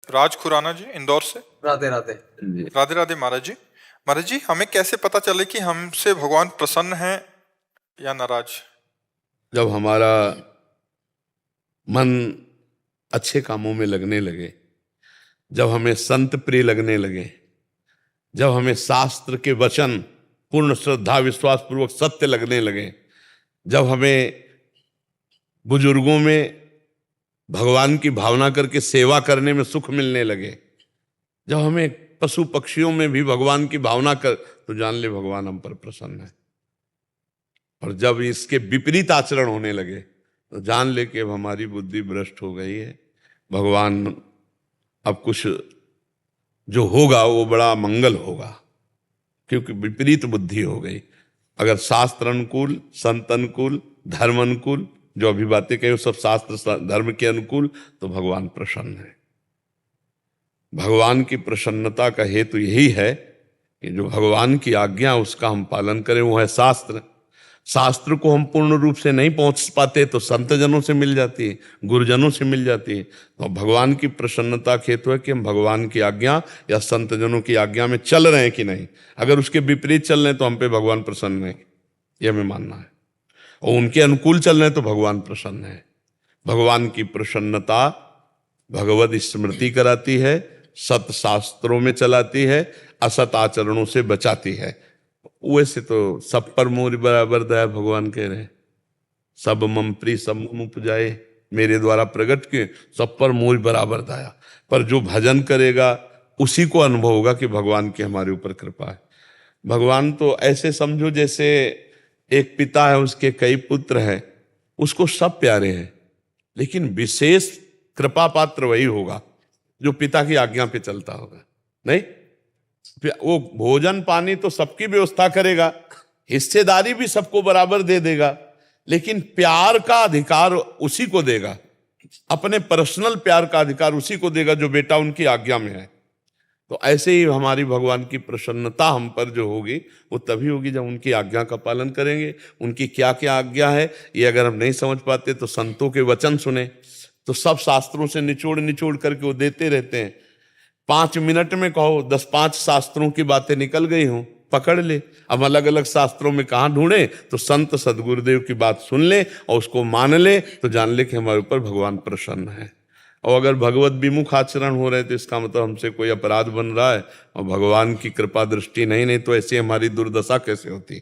राज खुराना जी, इंदौर से। राधे राधे। राधे राधे महाराज जी। महाराज जी, हमें कैसे पता चले कि हमसे भगवान प्रसन्न है या नाराज? जब हमारा मन अच्छे कामों में लगने लगे, जब हमें संत प्रिय लगने लगे, जब हमें शास्त्र के वचन पूर्ण श्रद्धा विश्वास पूर्वक सत्य लगने लगे, जब हमें बुजुर्गों में भगवान की भावना करके सेवा करने में सुख मिलने लगे, जब हमें पशु पक्षियों में भी भगवान की भावना कर, तो जान ले भगवान हम पर प्रसन्न है। और जब इसके विपरीत आचरण होने लगे तो जान ले कि अब हमारी बुद्धि भ्रष्ट हो गई है, भगवान अब कुछ जो होगा वो बड़ा मंगल होगा, क्योंकि विपरीत बुद्धि हो गई। अगर शास्त्र अनुकूल, संत अनुकूल, धर्म अनुकूल, जो अभी बातें कही वो सब शास्त्र धर्म के अनुकूल, तो भगवान प्रसन्न है। भगवान की प्रसन्नता का हेतु यही है कि जो भगवान की आज्ञा उसका हम पालन करें, वो है शास्त्र। शास्त्र को हम पूर्ण रूप से नहीं पहुंच पाते तो संत जनों से मिल जाती है, गुरुजनों से मिल जाती है। तो भगवान की प्रसन्नता का हेतु है कि हम भगवान की आज्ञा या संत जनों की आज्ञा में चल रहे हैं कि नहीं। अगर उसके विपरीत चल रहे हैं तो हम पे भगवान प्रसन्न है, यह हमें मानना है। और उनके अनुकूल चल रहे हैं तो भगवान प्रसन्न है। भगवान की प्रसन्नता भगवत स्मृति कराती है, सत शास्त्रों में चलाती है, असत आचरणों से बचाती है। वैसे तो सब पर मोर बराबर दया भगवान कह रहे हैं, सब मम प्रिय सब मम उपजाए, मेरे द्वारा प्रकट के सब पर मोर बराबर दया। पर जो भजन करेगा उसी को अनुभव होगा कि भगवान की हमारे ऊपर कृपा है। भगवान तो ऐसे समझो जैसे एक पिता है, उसके कई पुत्र हैं, उसको सब प्यारे हैं, लेकिन विशेष कृपा पात्र वही होगा जो पिता की आज्ञा पे चलता होगा। नहीं, वो भोजन पानी तो सबकी व्यवस्था करेगा, हिस्सेदारी भी सबको बराबर दे देगा, लेकिन प्यार का अधिकार उसी को देगा, अपने पर्सनल प्यार का अधिकार उसी को देगा जो बेटा उनकी आज्ञा में है। तो ऐसे ही हमारी भगवान की प्रसन्नता हम पर जो होगी वो तभी होगी जब उनकी आज्ञा का पालन करेंगे। उनकी क्या क्या आज्ञा है ये अगर हम नहीं समझ पाते तो संतों के वचन सुने, तो सब शास्त्रों से निचोड़ निचोड़ करके वो देते रहते हैं। 5 मिनट में कहो 10-5 शास्त्रों की बातें निकल गई हों, पकड़ ले। अब अलग अलग शास्त्रों में कहाँ ढूंढे, तो संत सदगुरुदेव की बात सुन ले और उसको मान ले, तो जान ले कि हमारे ऊपर भगवान प्रसन्न है। और अगर भगवत विमुख आचरण हो रहे तो इसका मतलब हमसे कोई अपराध बन रहा है और भगवान की कृपा दृष्टि नहीं तो ऐसे हमारी दुर्दशा कैसे होती।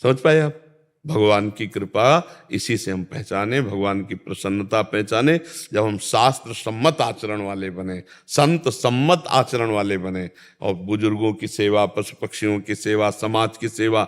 समझ पाए आप? भगवान की कृपा इसी से हम पहचाने, भगवान की प्रसन्नता पहचाने जब हम शास्त्र सम्मत आचरण वाले बने, संत सम्मत आचरण वाले बने, और बुजुर्गों की सेवा, पशु पक्षियों की सेवा, समाज की सेवा,